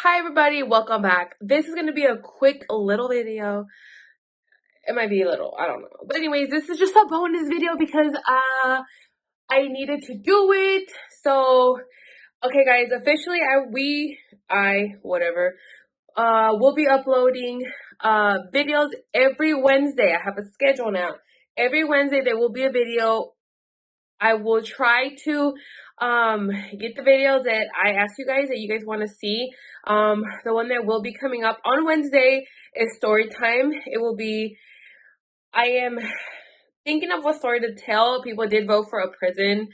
Hi everybody, welcome back. This is going to be a quick little video. It might be a little, I don't know. But anyways, this is just a bonus video because I needed to do it. So, okay guys, officially we'll be uploading videos every Wednesday. I have a schedule now. Every Wednesday there will be a video. I will try to get the videos that I asked you guys that you guys want to see. The one that will be coming up on Wednesday is story time. I am thinking of what story to tell. People did vote for a prison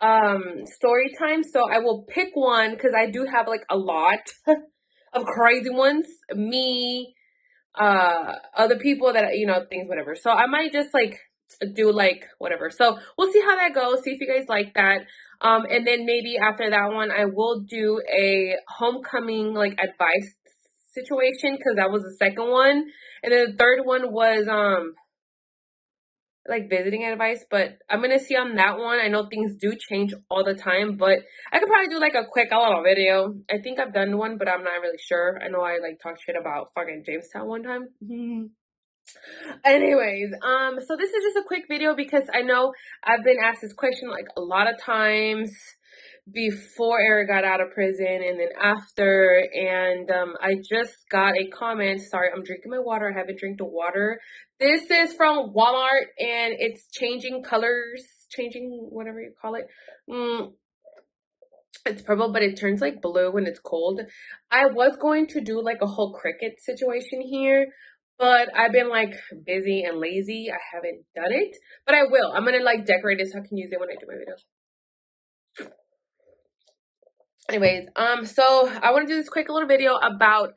story time, so I will pick one because I do have like a lot of crazy ones. Me, other people that, things, whatever. So I might just like do like whatever. So we'll see how that goes. See if you guys like that. And then maybe after that one, I will do a homecoming like advice situation because that was the second one. And then the third one was like visiting advice, but I'm gonna see on that one. I know things do change all the time, but I could probably do like a quick little video. I think I've done one, but I'm not really sure. I know I like talked shit about fucking Jamestown one time. Anyways, so this is just a quick video because I know I've been asked this question like a lot of times before Eric got out of prison and then after, and I just got a comment. Sorry, I'm drinking my water. I haven't drank the water. This is from Walmart and it's changing colors, changing whatever you call it. It's purple, but it turns like blue when it's cold. I was going to do like a whole cricket situation here, but I've been like busy and lazy. I haven't done it, but I will. I'm gonna like decorate it so I can use it when I do my videos. Anyways, so I want to do this quick little video about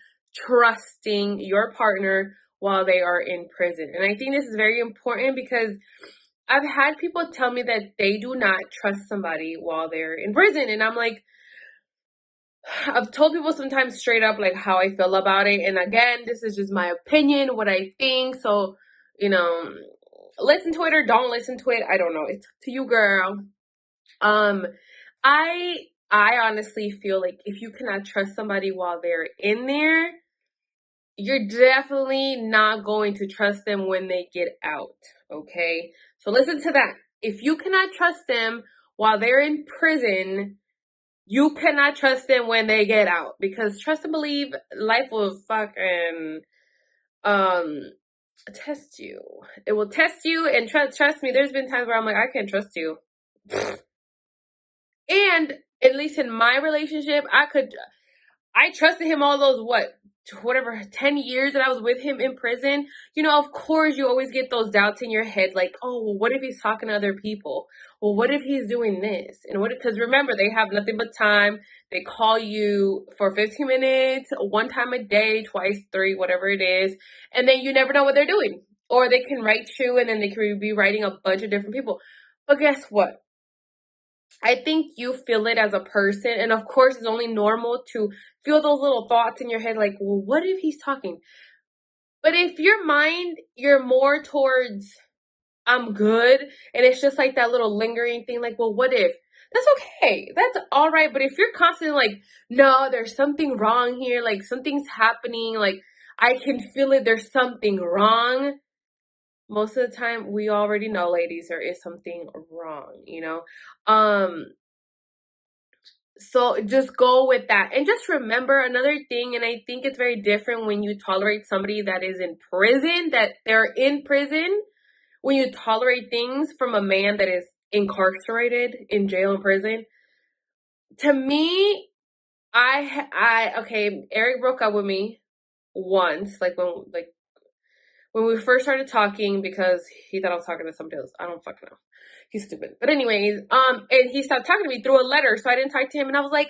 trusting your partner while they are in prison. And I think this is very important because I've had people tell me that they do not trust somebody while they're in prison. And I'm like, I've told people sometimes straight up like how I feel about it. And again, this is just my opinion, what I think. So, listen to it or don't listen to it. I don't know. It's up to you, girl. I honestly feel like if you cannot trust somebody while they're in there, you're definitely not going to trust them when they get out, okay? So listen to that. If you cannot trust them while they're in prison, you cannot trust them when they get out. Because trust and believe, life will fucking test you. It will test you, and trust me, there's been times where I'm like, I can't trust you. And at least in my relationship, I trusted him all those, 10 years that I was with him in prison. Of course, you always get those doubts in your head, like, oh, well, what if he's talking to other people? Well, what if he's doing this? And because remember, they have nothing but time. They call you for 15 minutes, one time a day, twice, three, whatever it is. And then you never know what they're doing. Or they can write you and then they can be writing a bunch of different people. But guess what? I think you feel it as a person, and of course it's only normal to feel those little thoughts in your head like, well, what if he's talking? But if your mind, you're more towards, I'm good, and it's just like that little lingering thing like, well, what if? That's okay. That's all right. But if you're constantly like, no, there's something wrong here, like something's happening, like I can feel it, there's something wrong. Most of the time, we already know, ladies, there is something wrong, So just go with that. And just remember another thing, and I think it's very different when you tolerate somebody that is in prison, that they're in prison, when you tolerate things from a man that is incarcerated, in jail and prison. To me, okay, Eric broke up with me once, when we first started talking because he thought I was talking to somebody else. I don't fucking know. He's stupid. But anyways, and he stopped talking to me through a letter, so I didn't talk to him. And I was like,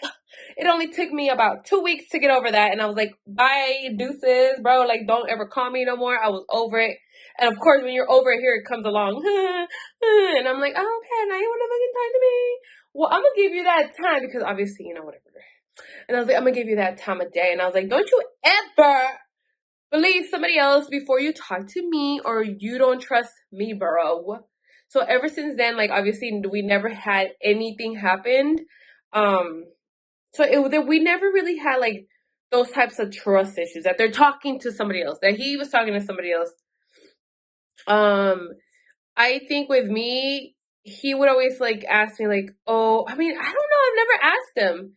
it only took me about 2 weeks to get over that. And I was like, bye, deuces, bro. Like, don't ever call me no more. I was over it. And of course, when you're over it, here it comes along. And I'm like, oh, okay, now you want to fucking talk to me? Well, I'm going to give you that time because obviously, whatever. And I was like, I'm going to give you that time of day. And I was like, don't you ever believe somebody else before you talk to me, or you don't trust me, bro. So ever since then, like, obviously we never had anything happened. So we never really had like those types of trust issues, that they're talking to somebody else, that he was talking to somebody else. I think with me, he would always like ask me like, oh, I mean, I don't know, I've never asked him.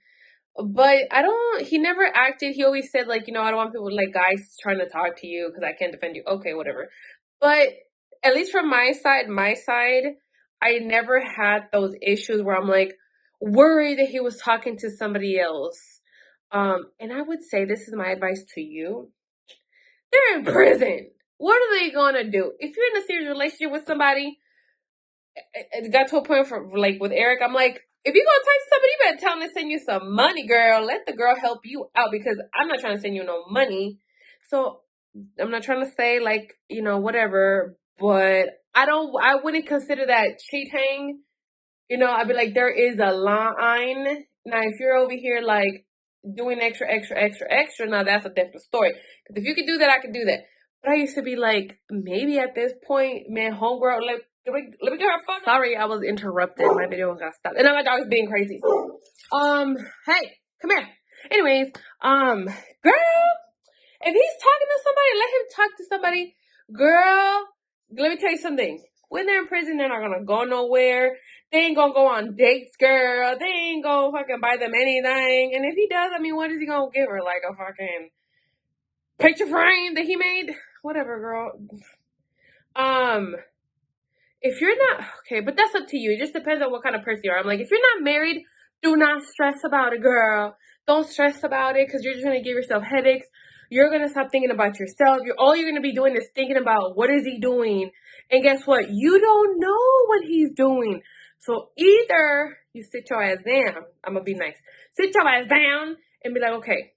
But he never acted. He always said, like, I don't want people, like, guys trying to talk to you because I can't defend you. Okay, whatever. But at least from my side, I never had those issues where I'm, like, worried that he was talking to somebody else. And I would say, this is my advice to you. They're in prison. What are they going to do? If you're in a serious relationship with somebody, it got to a point for, like, with Eric, I'm like, if you're going to text somebody, you better tell them to send you some money, girl. Let the girl help you out, because I'm not trying to send you no money. So I'm not trying to say, like, whatever, but I wouldn't consider that cheating. I'd be like, there is a line. Now, if you're over here, like, doing extra, now that's a different story. Because if you could do that, I could do that. But I used to be like, maybe at this point, man, homegirl, let me get her phone. Sorry, I was interrupted. My video got stopped. And now my dog's being crazy. Hey, come here. Anyways, girl, if he's talking to somebody, let him talk to somebody. Girl, let me tell you something. When they're in prison, they're not gonna go nowhere. They ain't gonna go on dates, girl. They ain't gonna fucking buy them anything. And if he does, I mean, what is he gonna give her? Like a fucking picture frame that he made? Whatever, girl. If you're not, okay, but that's up to you. It just depends on what kind of person you are. I'm like, if you're not married, do not stress about it, girl. Don't stress about it, because you're just gonna give yourself headaches. You're gonna stop thinking about yourself. All you're gonna be doing is thinking about what is he doing. And guess what? You don't know what he's doing. So either you sit your ass down. I'm gonna be nice. Sit your ass down and be like, okay,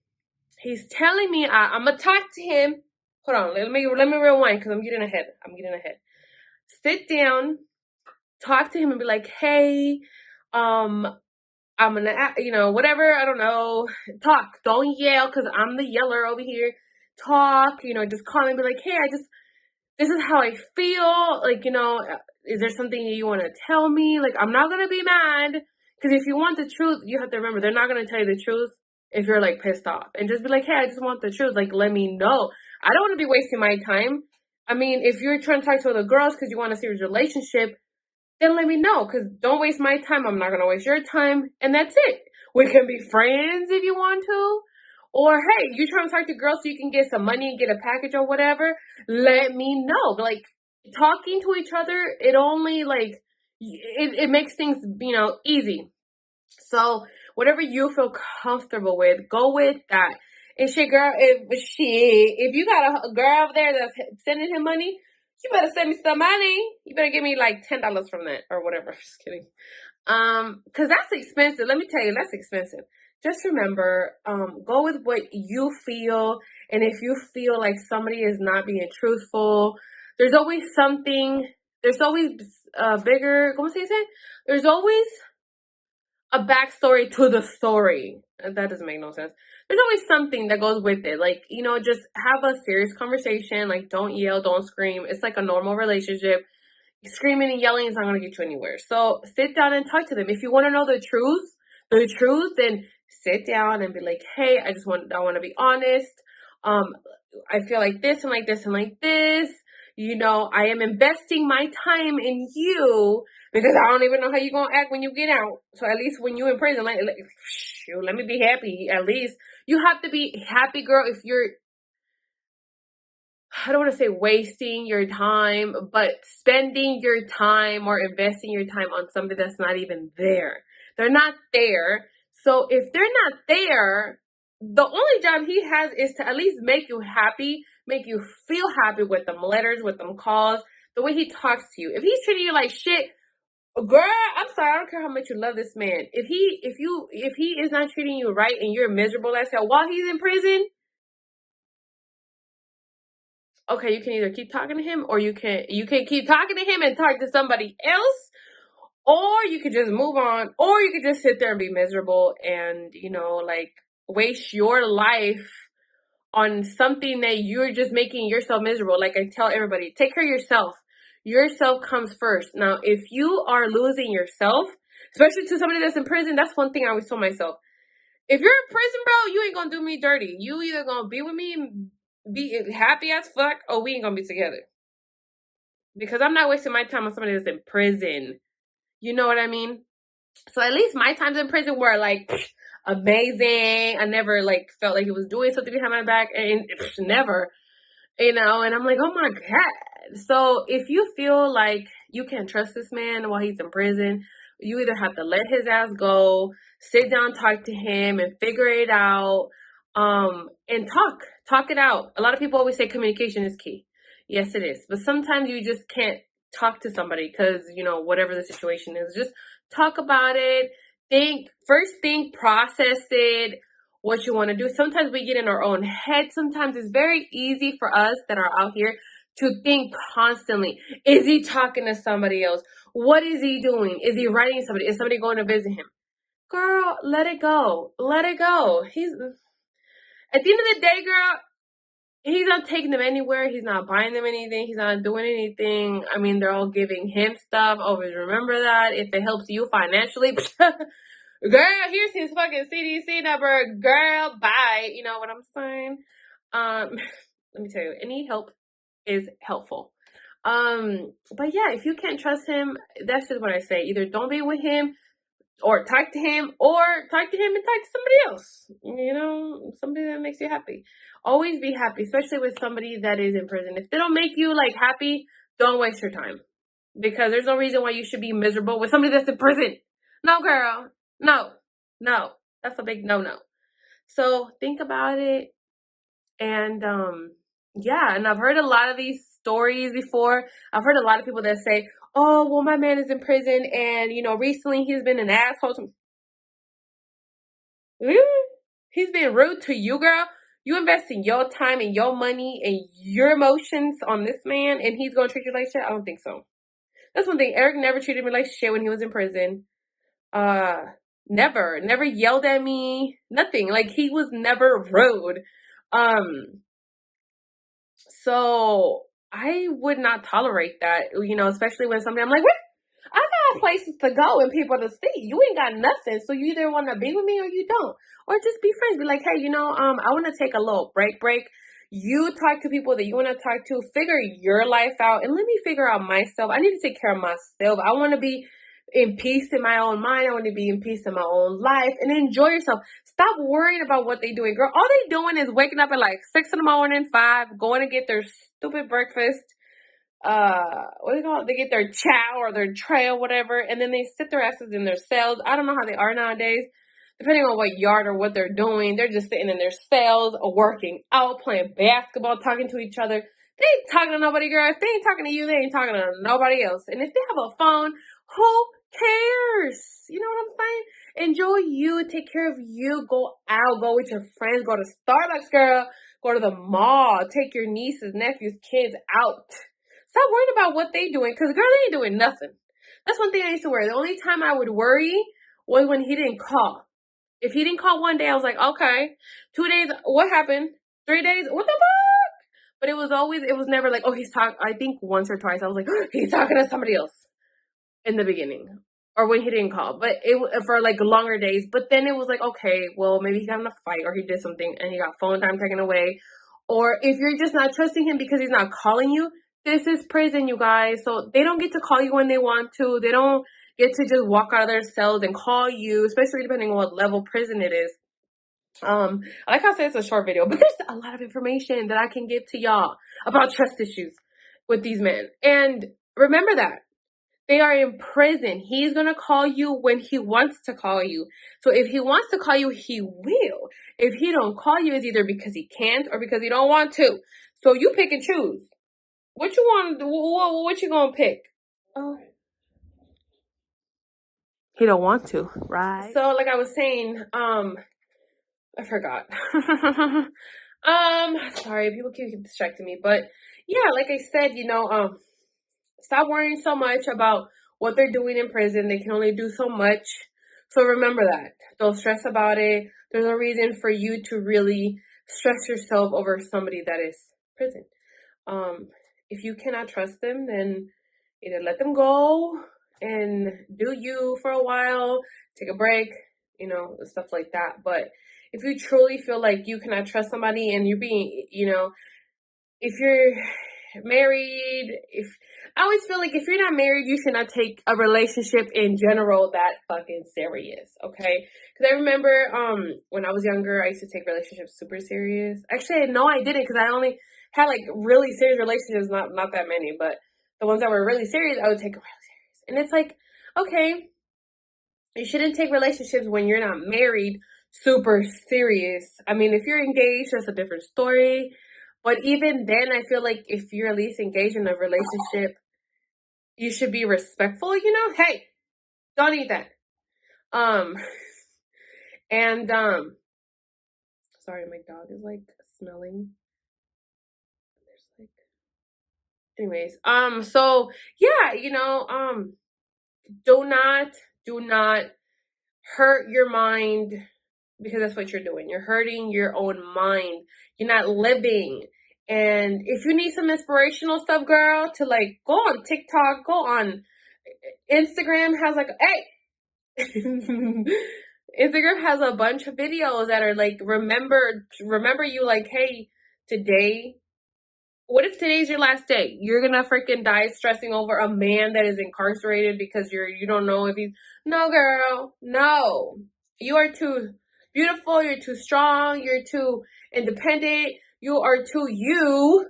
he's telling me I'm gonna talk to him. Hold on, let me rewind, because I'm getting ahead. Sit down, talk to him, and be like, hey, I'm gonna, whatever, I don't know, talk. Don't yell, because I'm the yeller over here. Talk, just call me and be like, hey, this is how I feel. Like, is there something you want to tell me? Like, I'm not gonna be mad, because if you want the truth, you have to remember, they're not gonna tell you the truth if you're, like, pissed off. And just be like, hey, I just want the truth. Like, let me know. I don't want to be wasting my time. I mean, if you're trying to talk to other girls because you want a serious relationship, then let me know, because don't waste my time. I'm not going to waste your time. And that's it. We can be friends if you want to. Or, hey, you trying to talk to girls so you can get some money and get a package or whatever, let me know. Like, talking to each other, it only, like, it makes things, easy. So, whatever you feel comfortable with, go with that. And shit, girl, if you got a girl over there that's sending him money, you better send me some money. You better give me like $10 from that or whatever. Just kidding. Cause that's expensive. Let me tell you, that's expensive. Just remember, go with what you feel. And if you feel like somebody is not being truthful, there's always something, there's always bigger, ¿cómo se dice? There's always a backstory to the story. That doesn't make no sense. There's always something that goes with it. Like, just have a serious conversation. Like, don't yell, don't scream. It's like a normal relationship. Screaming and yelling is not going to get you anywhere. So sit down and talk to them. If you want to know the truth, then sit down and be like, hey, I want to be honest. I feel like this and like this and like this. I am investing my time in you, because I don't even know how you're going to act when you get out. So at least when you're in prison, shoot, let me be happy. At least you have to be happy, girl, if you're, I don't want to say wasting your time, but spending your time or investing your time on something that's not even there. They're not there. So if they're not there, the only job he has is to at least make you happy, make you feel happy with them letters, with them calls, the way he talks to you. If he's treating you like shit, girl, I'm sorry, I don't care how much you love this man. If he is not treating you right and you're miserable as hell while he's in prison, okay, you can either keep talking to him, or you can keep talking to him and talk to somebody else, or you could just move on, or you could just sit there and be miserable and, waste your life on something that you're just making yourself miserable. Like I tell everybody, take care of yourself. Yourself comes first. Now, if you are losing yourself, especially to somebody that's in prison, that's one thing I always tell myself. If you're in prison, bro, you ain't gonna do me dirty. You either gonna be with me and be happy as fuck, or we ain't gonna be together. Because I'm not wasting my time on somebody that's in prison. You know what I mean? So at least my times in prison were like amazing. I never like felt like he was doing something behind my back, and never, and I'm like, oh my God. So if you feel like you can't trust this man while he's in prison, you either have to let his ass go, sit down, talk to him, and figure it out, and talk it out. A lot of people always say communication is key. Yes, it is. But sometimes you just can't talk to somebody because, whatever the situation is. Just talk about it. Think, process it, what you want to do. Sometimes we get in our own head. Sometimes it's very easy for us that are out here to think constantly. Is he talking to somebody else? What is he doing? Is he writing somebody? Is somebody going to visit him? Girl, let it go. Let it go. He's, at the end of the day, girl, he's not taking them anywhere. He's not buying them anything. He's not doing anything. I mean, they're all giving him stuff. Always remember that. If it helps you financially, girl, here's his fucking CDC number. Girl, bye. You know what I'm saying? Let me tell you, any help is helpful. But yeah, if you can't trust him, that's just what I say. Either don't be with him, or talk to him, or talk to him and talk to somebody else. Somebody that makes you happy. Always be happy, especially with somebody that is in prison. If they don't make you like happy, don't waste your time. Because there's no reason why you should be miserable with somebody that's in prison. No, girl. No. That's a big no. So think about it. And yeah, and I've heard a lot of these stories before. I've heard a lot of people that say, oh, well, my man is in prison, and recently he's been an asshole to me. He's been rude to you, girl. You investing your time and your money and your emotions on this man, and he's gonna treat you like shit? I don't think so. That's one thing. Eric never treated me like shit when he was in prison. Never yelled at me. Nothing. Like, he was never rude. So I would not tolerate that, especially when somebody, I'm like, what? I got places to go and people to see. You ain't got nothing. So you either want to be with me or you don't. Or just be friends. Be like, hey, I want to take a little break. You talk to people that you want to talk to. Figure your life out. And let me figure out myself. I need to take care of myself. I want to be in peace in my own mind. I want to be in peace in my own life. And enjoy yourself. Stop worrying about what they doing. Girl, all they doing is waking up at like 6 in the morning, 5, going to get their stupid breakfast. What do you call it? They get their chow or their trail, whatever, and then they sit their asses in their cells. I don't know how they are nowadays. Depending on what yard or what they're doing, they're just sitting in their cells or working out, playing basketball, talking to each other. They ain't talking to nobody, girl. If they ain't talking to you, they ain't talking to nobody else. And if they have a phone, who cares? You know what I'm saying? Enjoy you. Take care of you. Go out. Go with your friends. Go to Starbucks, girl. Go to the mall. Take your nieces, nephews, kids out. Stop worrying about what they doing, because, girl, they ain't doing nothing. That's one thing I used to worry. The only time I would worry was when he didn't call. If he didn't call one day, I was like, okay. 2 days, what happened? 3 days, what the fuck? But it was never like, oh, he's talking. I think once or twice I was like, oh, he's talking to somebody else in the beginning. Or when he didn't call. But it for like longer days. But then it was like, okay, well, maybe he got in a fight or he did something and he got phone time taken away. Or if you're just not trusting him because he's not calling you, this is prison, you guys. So they don't get to call you when they want to. They don't get to just walk out of their cells and call you, especially depending on what level prison it is. Like I said, it's a short video, but there's a lot of information that I can give to y'all about trust issues with these men. And remember that. They are in prison. He's going to call you when he wants to call you. So if he wants to call you, he will. If he don't call you, it's either because he can't or because he don't want to. So you pick and choose. What you want to do? What you going to pick? Oh. He don't want to, right? So like I was saying, I forgot. Sorry, people keep distracting me. But yeah, like I said, stop worrying so much about what they're doing in prison. They can only do so much. So remember that. Don't stress about it. There's no reason for you to really stress yourself over somebody that is prison. If you cannot trust them, then either let them go and do you for a while, take a break, you know, stuff like that. But if you truly feel like you cannot trust somebody and you're being, you know, if you're married, if I always feel like if you're not married, you should not take a relationship in general that fucking serious, okay? Because I remember when I was younger, I used to take relationships super serious. Actually, no, I didn't, because I only had like really serious relationships, not that many, but the ones that were really serious, I would take them really serious. And it's like, okay, you shouldn't take relationships when you're not married super serious. I mean, if you're engaged, that's a different story. But even then, I feel like if you're at least engaged in a relationship, you should be respectful, you know? Hey, don't eat that. Um, and, sorry, my dog is like smelling. There's like, anyways, so yeah, you know, do not hurt your mind, because that's what you're doing. You're hurting your own mind. You're not living. And if you need some inspirational stuff, girl, to like go on TikTok, go on Instagram has like, hey, Instagram has a bunch of videos that are like, remember you, like, hey, today, what if today's your last day? You're gonna freaking die stressing over a man that is incarcerated because you don't know if he's, no, girl, no. You are too beautiful, you're too strong, you're too independent, you are too you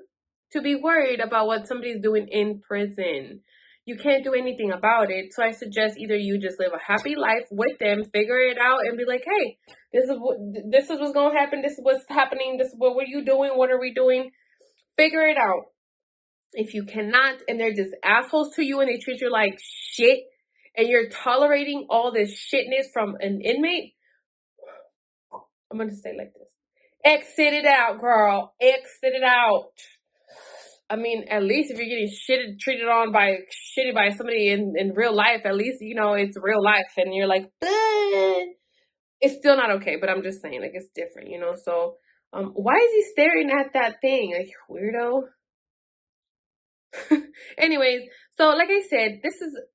to be worried about what somebody's doing in prison. You can't do anything about it. So I suggest either you just live a happy life with them, figure it out, and be like, hey, this is what's gonna happen, this is what's happening, this is what are you doing, what are we doing? Figure it out. If you cannot, and they're just assholes to you and they treat you like shit, and you're tolerating all this shitness from an inmate, I'm gonna say like this. Exit it out, girl. Exit it out. I mean, at least if you're getting treated by somebody in real life, at least, you know, it's real life and you're like, bleh. It's still not okay, but I'm just saying, like, it's different, you know? So, why is he staring at that thing? Like, weirdo. Anyways, so like I said,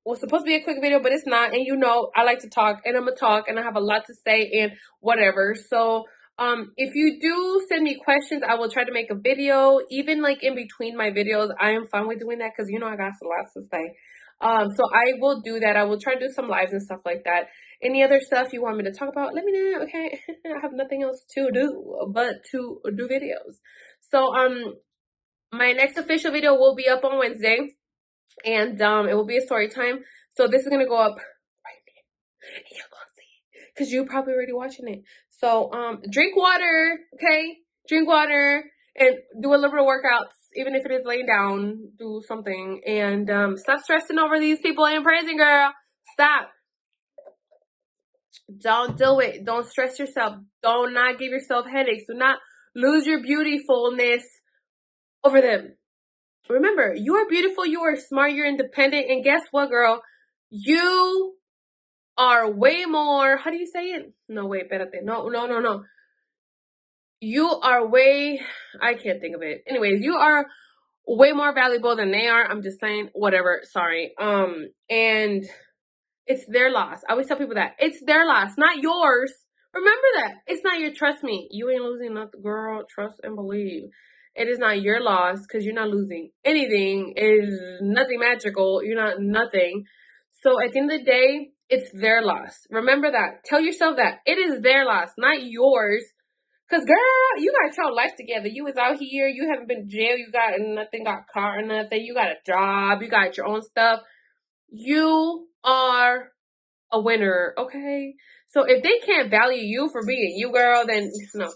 was supposed to be a quick video, but it's not. And you know, I like to talk, and I'm gonna talk, and I have a lot to say, and whatever. So, if you do send me questions, I will try to make a video, even like in between my videos. I am fine with doing that because you know I got some lots to say. So I will do that. I will try to do some lives and stuff like that. Any other stuff you want me to talk about, let me know. Okay, I have nothing else to do but to do videos. So, my next official video will be up on Wednesday, and it will be a story time. So this is gonna go up right now, and you're gonna see it because you're probably already watching it. So drink water, okay? Drink water and do a little bit of workouts, even if it is laying down. Do something and stop stressing over these people in prison, girl. Stop. Don't do it. Don't stress yourself. Do not give yourself headaches. Do not lose your beautifulness over them. Remember, you are beautiful, you are smart, you're independent, and guess what, girl? You are way more, how do you say it? No, wait, espérate. No. You are way, I can't think of it. Anyways, you are way more valuable than they are. I'm just saying, whatever, sorry. And it's their loss. I always tell people that. It's their loss, not yours. Remember that. It's not your, trust me. You ain't losing nothing, girl. Trust and believe. It is not your loss because you're not losing anything. It is nothing magical. You're not nothing. So at the end of the day, it's their loss. Remember that. Tell yourself that. It is their loss, not yours. Because, girl, you got your life together. You was out here. You haven't been to jail. You got nothing, got caught or nothing. You got a job. You got your own stuff. You are a winner, okay? So if they can't value you for being you, girl, then no.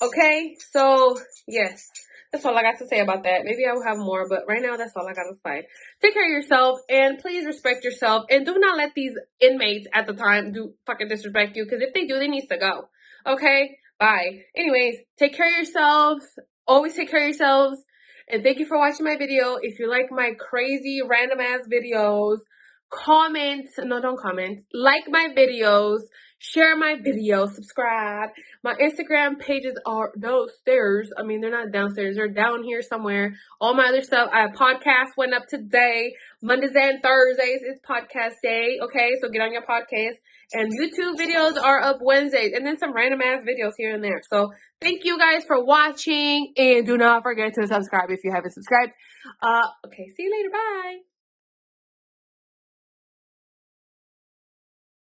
Okay? So, yes. That's all I got to say about that. Maybe I will have more, but right now, that's all I got to say. Take care of yourself, and please respect yourself, and do not let these inmates at the time do fucking disrespect you, because if they do, they need to go. Okay? Bye. Anyways, take care of yourselves. Always take care of yourselves. And thank you for watching my video. If you like my crazy random ass videos, comment. No, don't comment. Like my videos. share my video, subscribe. My Instagram pages are downstairs. I mean, they're not downstairs. They're down here somewhere. All my other stuff. I have podcast went up today. Mondays and Thursdays is podcast day. Okay, so get on your podcast. And YouTube videos are up Wednesdays. And then some random ass videos here and there. So thank you guys for watching. And do not forget to subscribe if you haven't subscribed. Okay, see you later. Bye.